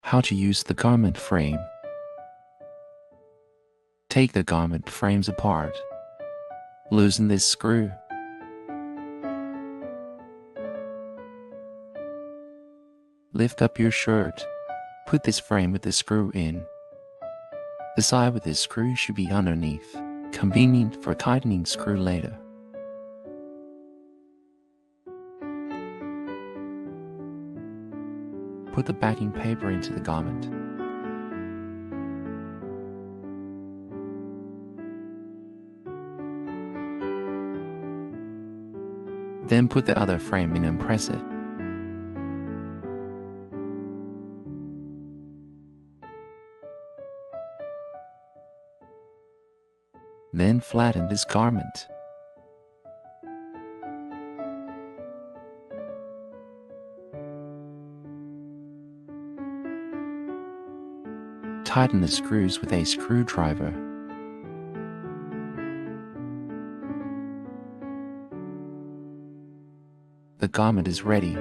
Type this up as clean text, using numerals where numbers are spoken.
How to use the garment frame. Take the garment frames apart. Loosen this screw. Lift up your shirt. Put this frame with the screw in. The side with this screw should be underneath, convenient for tightening screw later. Put the backing paper into the garment. Then put the other frame in and press it. Then flatten this garment. Tighten the screws with a screwdriver. The garment is ready.